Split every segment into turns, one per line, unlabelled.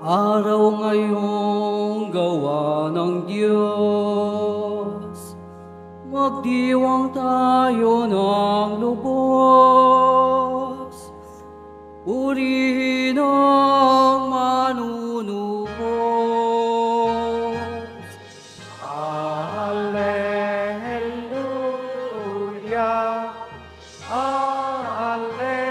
Araw ngayong gawa ng Diyos, magdiwang tayo ng lubos, purihin ang manunubos. Alleluia, Alleluia.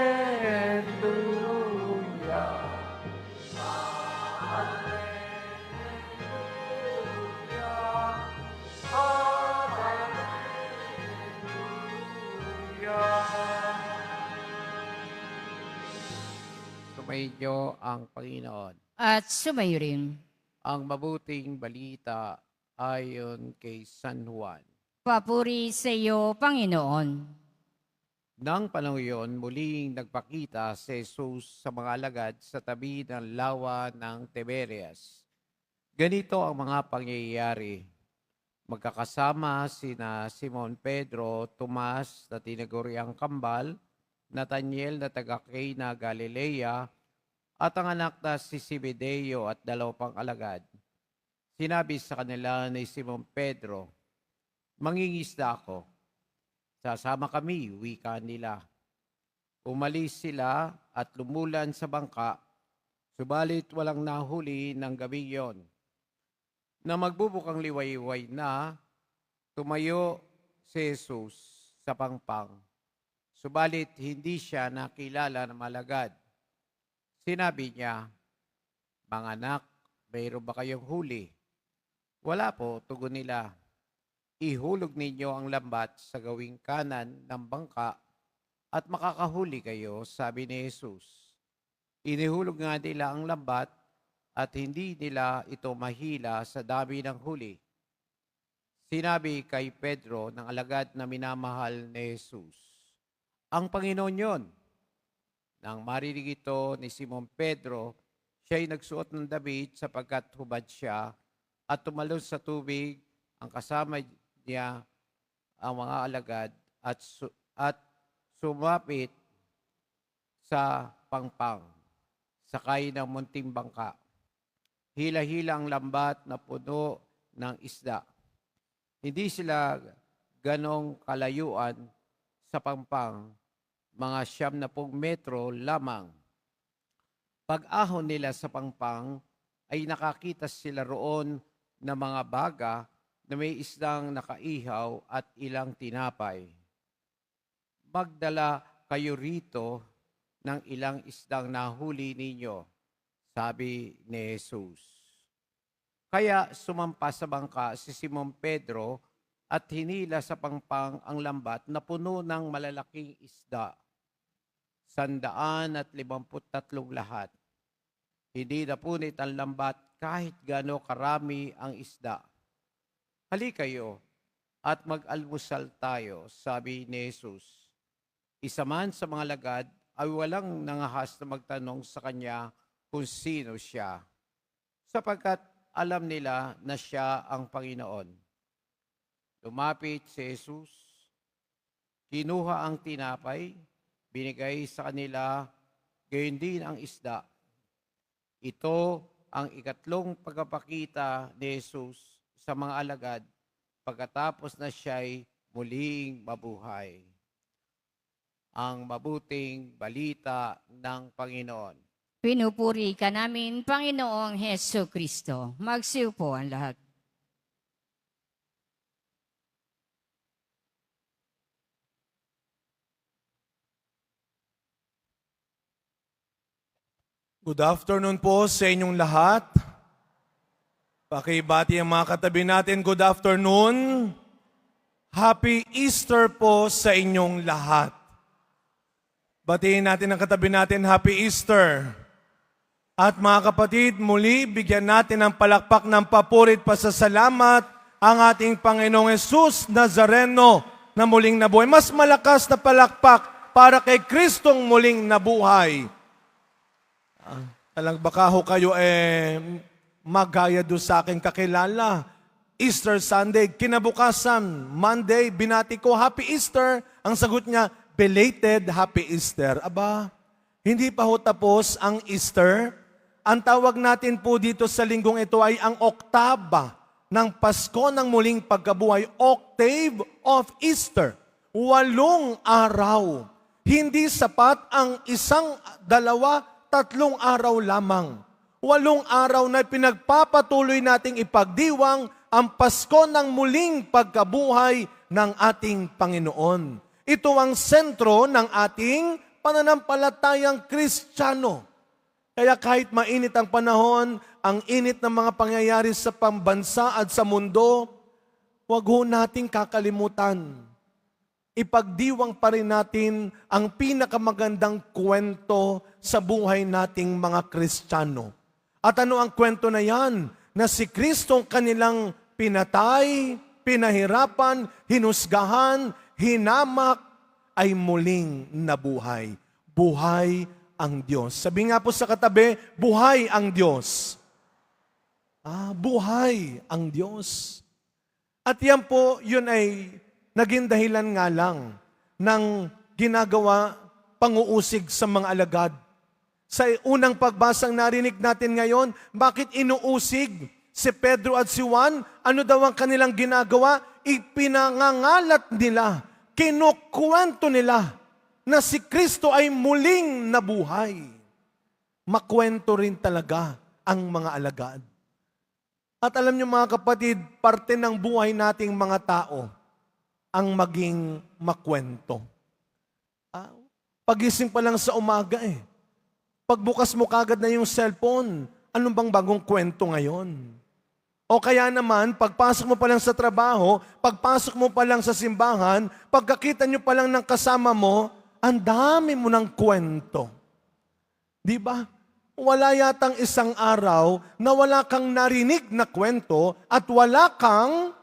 Sumainyo ang Panginoon.
At sumayo rin.
Ang mabuting balita ayon kay San Juan.
Papuri sa iyo, Panginoon.
Nang panahon iyon, muling nagpakita si Jesus sa mga alagad sa tabi ng lawa ng Tiberias. Ganito ang mga pangyayari. Magkakasama sina Simon Pedro, Tomas na tinaguriang kambal, Nathaniel na taga Cana, Galilea, at ang anak na si Zebedeo at 2 pang alagad. Sinabi sa kanila ni Simon Pedro, "Mangingisda ako." "Sasama kami," wika nila. Umalis sila at lumulan sa bangka, subalit walang nahuli ng gabing yon. Na magbubukang liwayway na, tumayo si Jesus sa pangpang. Subalit hindi siya nakilala ng malagad. Sinabi niya, "Mga anak, mayroon ba kayong huli?" "Wala po," tugon nila. "Ihulog ninyo ang lambat sa gawing kanan ng bangka at makakahuli kayo," sabi ni Jesus. Inihulog nga nila ang lambat at hindi nila ito mahila sa dami ng huli. Sinabi kay Pedro ng alagad na minamahal ni Jesus, "Ang Panginoon yon." Nang marinig ito ni Simon Pedro, siya'y nagsuot ng damit sapagkat hubad siya at tumalon sa tubig ang kasama niya ang mga alagad at sumapit sa pangpang, sakay ng munting bangka. Hila-hila ang lambat na puno ng isda. Hindi sila ganong kalayuan sa pangpang, mga 90 metro lamang. Pag-ahon nila sa pangpang, ay nakakita sila roon ng mga baga na may isdang nakaihaw at ilang tinapay. "Magdala kayo rito ng ilang isdang nahuli ninyo," sabi ni Jesus. Kaya sumampa sa bangka si Simon Pedro at hinila sa pangpang ang lambat na puno ng malalaking isda, 153 lahat. Hindi napunit ang lambat kahit gaano karami ang isda. "Halika kayo at mag-almusal tayo," sabi ni Jesus. Isa man sa mga lagad ay walang nangahas na magtanong sa kanya kung sino siya, sapagkat alam nila na siya ang Panginoon. Lumapit si Jesus, kinuha ang tinapay, binigay sa kanila, gayon din ang isda. Ito ang ikatlong pagpapakita ni Jesus sa mga alagad pagkatapos na siya'y muling mabuhay. Ang mabuting balita ng Panginoon.
Pinupuri ka namin, Panginoong Heso Kristo. Magsiupo ang lahat.
Good afternoon po sa inyong lahat. Pakibati ang mga katabi natin. Good afternoon. Happy Easter po sa inyong lahat. Batiin natin ang katabi natin, Happy Easter. At mga kapatid, muli bigyan natin ng palakpak ng papurit pasasalamat ang ating Panginoong Jesus Nazareno na muling nabuhay. Mas malakas na palakpak para kay Kristong muling nabuhay. Baka ho kayo magaya doon sa aking kakilala. Easter Sunday, kinabukasan, Monday, binati ko, Happy Easter. Ang sagot niya, belated Happy Easter. Aba, hindi pa ho tapos ang Easter. Ang tawag natin po dito sa linggong ito ay ang oktaba ng Pasko ng muling pagkabuhay, Octave of Easter. 8 araw. Hindi sapat ang 1, 2, 3 araw lamang. 8 araw na pinagpapatuloy nating ipagdiwang ang Pasko ng muling pagkabuhay ng ating Panginoon. Ito ang sentro ng ating pananampalatayang Kristiyano. Kaya kahit mainit ang panahon, ang init ng mga pangyayari sa pambansa at sa mundo, huwag ho nating kakalimutan. Ipagdiwang pa rin natin ang pinakamagandang kwento sa buhay nating mga Kristiyano. At ano ang kwento na yan? Na si Kristong kanilang pinatay, pinahirapan, hinusgahan, hinamak, ay muling nabuhay. Buhay ang Diyos. Sabi nga po sa katabi, buhay ang Diyos. Buhay ang Diyos. At yan po, yun ay naging dahilan nga lang ng ginagawa panguusig sa mga alagad. Sa unang pagbasang narinig natin ngayon, bakit inuusig si Pedro at si Juan? Ano daw ang kanilang ginagawa? Ipinangangalat nila, kinukwento nila na si Kristo ay muling nabuhay. Makwento rin talaga ang mga alagad. At alam niyo mga kapatid, parte ng buhay nating mga tao ang maging makwento. Pagising pa lang sa umaga Pagbukas mo kagad na yung cellphone, ano bang bagong kwento ngayon? O kaya naman, pagpasok mo pa lang sa trabaho, pagpasok mo pa lang sa simbahan, pagkakita nyo pa lang ng kasama mo, ang dami mo ng kwento. Di ba? Wala yatang isang araw na wala kang narinig na kwento at wala kang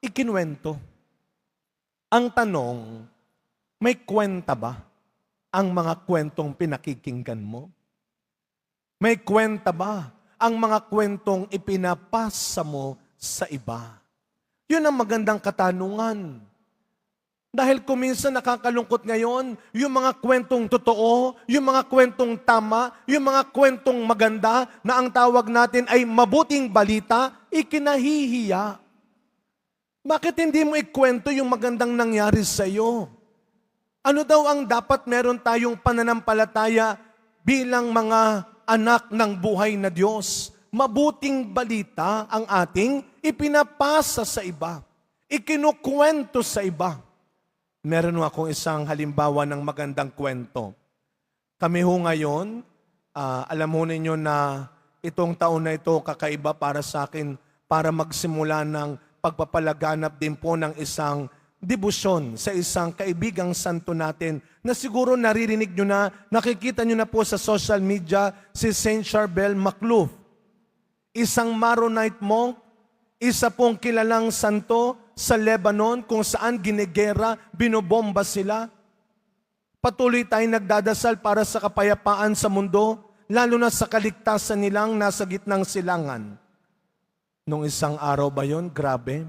ikinwento. Ang tanong, may kwenta ba ang mga kwentong pinakikinggan mo? May kwenta ba ang mga kwentong ipinapasa mo sa iba? Yun ang magandang katanungan. Dahil kuminsan nakakalungkot ngayon, yung mga kwentong totoo, yung mga kwentong tama, yung mga kwentong maganda na ang tawag natin ay mabuting balita, ikinahihiya. Bakit hindi mo ikwento yung magandang nangyari sa iyo? Ano daw ang dapat meron tayong pananampalataya bilang mga anak ng buhay na Diyos? Mabuting balita ang ating ipinapasa sa iba. Ikinukwento sa iba. Meron akong isang halimbawa ng magandang kwento. Kami ho ngayon, alam ho ninyo na itong taon na ito kakaiba para sa akin para magsimula ng pagpapalaganap din po ng isang debosyon sa isang kaibigang santo natin na siguro naririnig nyo na, nakikita nyo na po sa social media si Saint Charbel Makhlouf. Isang Maronite monk, isa pong kilalang santo sa Lebanon kung saan ginegera, binobomba sila. Patuloy tayong nagdadasal para sa kapayapaan sa mundo, lalo na sa kaligtasan nilang nasa gitnang silangan. Nung isang araw ba yun? Grabe.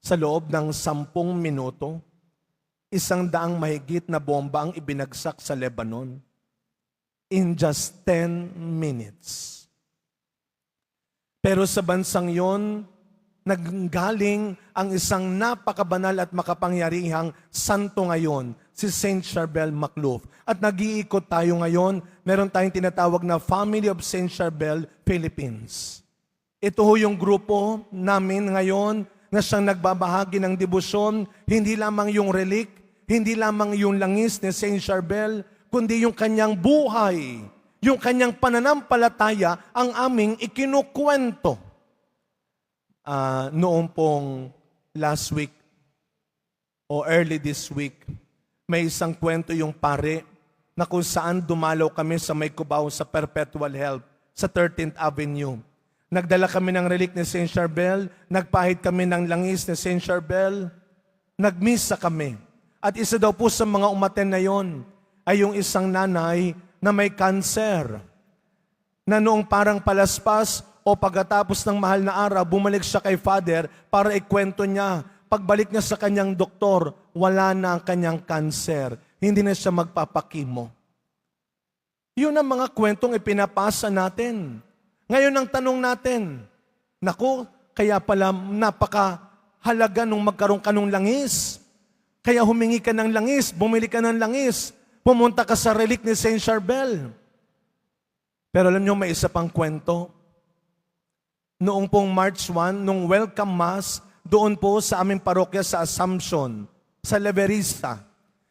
Sa loob ng 10 minuto, 100 mahigit na bomba ang ibinagsak sa Lebanon. In just 10 minutes. Pero sa bansang yon, nanggaling ang isang napakabanal at makapangyarihang santo ngayon, si Saint Charbel Makhlouf. At nag-iikot tayo ngayon, meron tayong tinatawag na Family of Saint Charbel Philippines. Ito ho yung grupo namin ngayon na siyang nagbabahagi ng debosyon, hindi lamang yung relic, hindi lamang yung langis ni Saint Charbel, kundi yung kanyang buhay, yung kanyang pananampalataya ang aming ikinukwento. Noong pong last week o early this week, may isang kwento yung pare na kung saan dumalaw kami sa May Cubao sa Perpetual Help sa 13th Avenue. Nagdala kami ng relic ni Saint Charbel, nagpahid kami ng langis ni Saint Charbel, nagmisa kami. At isa daw po sa mga umaten na yon ay yung isang nanay na may cancer, na noong parang palaspas o pagkatapos ng mahal na araw, bumalik siya kay Father para ikwento niya. Pagbalik niya sa kanyang doktor, wala na ang kanyang cancer. Hindi na siya magpapakimo. Yun ang mga kwentong ipinapasa natin. Ngayon ang tanong natin, naku, kaya pala napakahalaga nung magkaroon ka ng langis. Kaya humingi ka ng langis, bumili ka ng langis, pumunta ka sa relic ni Saint Charbel. Pero alam niyo, may isa pang kwento. Noong pong March 1, nung welcome mass, doon po sa aming parokya sa Assumption, sa Leverista,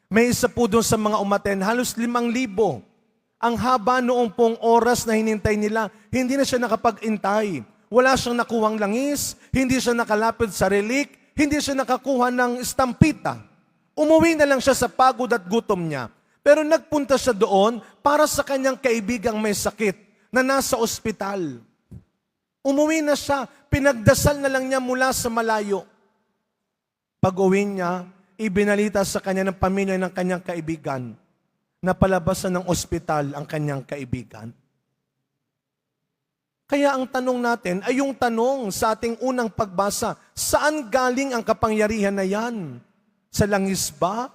may isa po doon sa mga umaten, halos 5,000. Ang haba noong pong oras na hinintay nila, hindi na siya nakapag-intay. Wala siyang nakuhang langis, hindi siya nakalapit sa relic, hindi siya nakakuha ng estampita. Umuwi na lang siya sa pagod at gutom niya. Pero nagpunta siya doon para sa kanyang kaibigang may sakit na nasa ospital. Umuwi na siya, pinagdasal na lang niya mula sa malayo. Pag-uwi niya, ibinalita sa kanya ng pamilya ng kanyang kaibigan na palabasan ng ospital ang kanyang kaibigan. Kaya ang tanong natin ay yung tanong sa ating unang pagbasa, saan galing ang kapangyarihan na yan? Sa langis ba?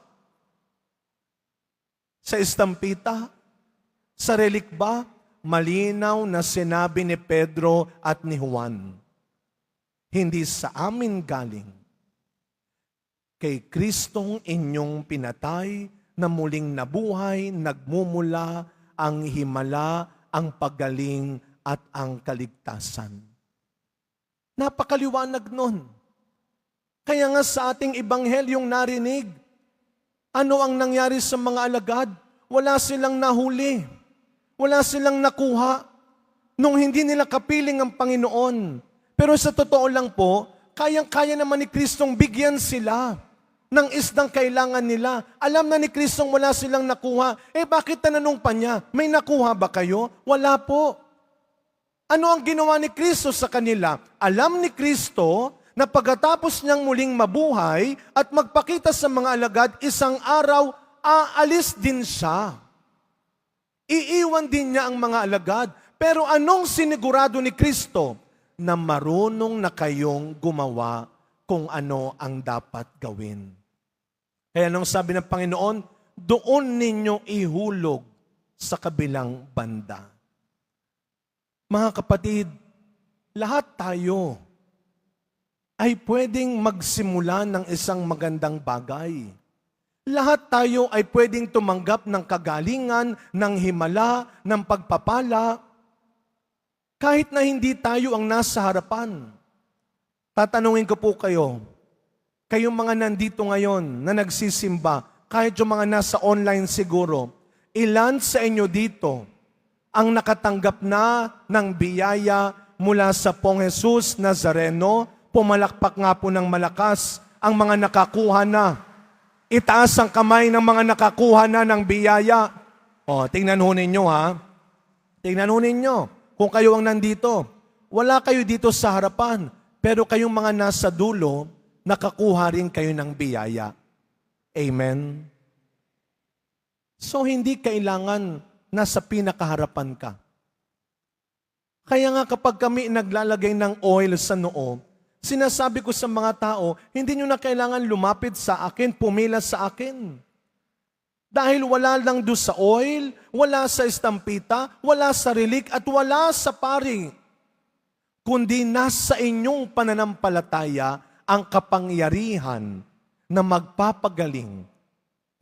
Sa estampita? Sa relic ba? Malinaw na sinabi ni Pedro at ni Juan, hindi sa amin galing. Kay Kristong inyong pinatay, na muling nabuhay, nagmumula ang himala, ang paggaling at ang kaligtasan. Napakaliwanag nun. Kaya nga sa ating ibanghelyong narinig, ano ang nangyari sa mga alagad? Wala silang nahuli. Wala silang nakuha. Nung hindi nila kapiling ang Panginoon. Pero sa totoo lang po, kayang-kaya naman ni Kristong bigyan sila ng isdang kailangan nila. Alam na ni Kristong wala silang nakuha. Bakit tananong pa niya? May nakuha ba kayo? Wala po. Ano ang ginawa ni Kristo sa kanila? Alam ni Kristo na pagkatapos niyang muling mabuhay at magpakita sa mga alagad, isang araw, aalis din siya. Iiwan din niya ang mga alagad. Pero anong sinigurado ni Kristo? Na marunong na kayong gumawa kung ano ang dapat gawin. Kaya nung sabi ng Panginoon, doon ninyo ihulog sa kabilang banda. Mga kapatid, lahat tayo ay pwedeng magsimula ng isang magandang bagay. Lahat tayo ay pwedeng tumanggap ng kagalingan, ng himala, ng pagpapala, kahit na hindi tayo ang nasa harapan. Tatanungin ko po kayo, kayong mga nandito ngayon na nagsisimba, kahit yung mga nasa online siguro, ilan sa inyo dito ang nakatanggap na ng biyaya mula sa Pong Jesus Nazareno? Pumalakpak nga po ng malakas ang mga nakakuha na. Itaas ang kamay ng mga nakakuha na ng biyaya. Tingnan ho ninyo ha. Tingnan ho ninyo. Kung kayo ang nandito, wala kayo dito sa harapan, pero kayong mga nasa dulo, nakakuha rin kayo ng biyaya. Amen? So, hindi kailangan nasa pinakaharapan ka. Kaya nga kapag kami naglalagay ng oil sa noo, sinasabi ko sa mga tao, hindi nyo na kailangan lumapit sa akin, pumila sa akin. Dahil wala lang doon sa oil, wala sa estampita, wala sa relic, at wala sa pari. Kundi nasa inyong pananampalataya ang kapangyarihan na magpapagaling,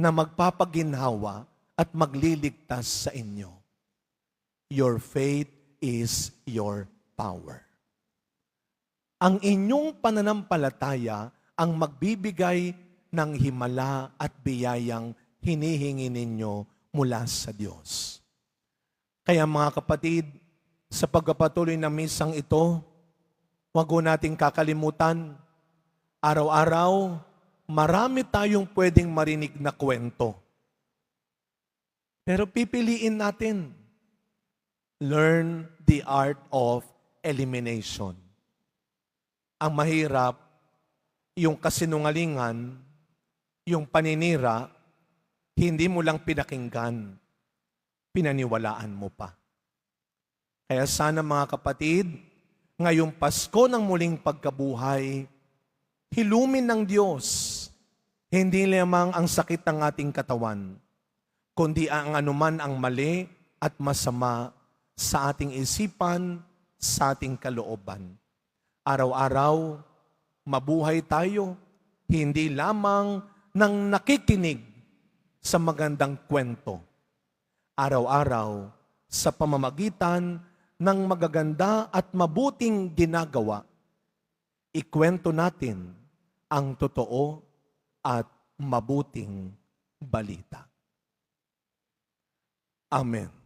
na magpapaginhawa, at magliligtas sa inyo. Your faith is your power. Ang inyong pananampalataya ang magbibigay ng himala at biyayang hinihingi ninyo mula sa Diyos. Kaya mga kapatid, sa pagpapatuloy ng misang ito, huwag nating kakalimutan, araw-araw, marami tayong pwedeng marinig na kwento. Pero pipiliin natin, learn the art of elimination. Ang mahirap, yung kasinungalingan, yung paninira, hindi mo lang pinakinggan, pinaniwalaan mo pa. Kaya sana mga kapatid, ngayong Pasko ng muling pagkabuhay, hilumin ng Diyos, hindi lamang ang sakit ng ating katawan, kundi ang anuman ang mali, at masama sa ating isipan, sa ating kalooban. Araw-araw, mabuhay tayo, hindi lamang ng nakikinig sa magandang kwento. Araw-araw, sa pamamagitan ng magaganda at mabuting ginagawa, ikwento natin ang totoo at mabuting balita. Amen.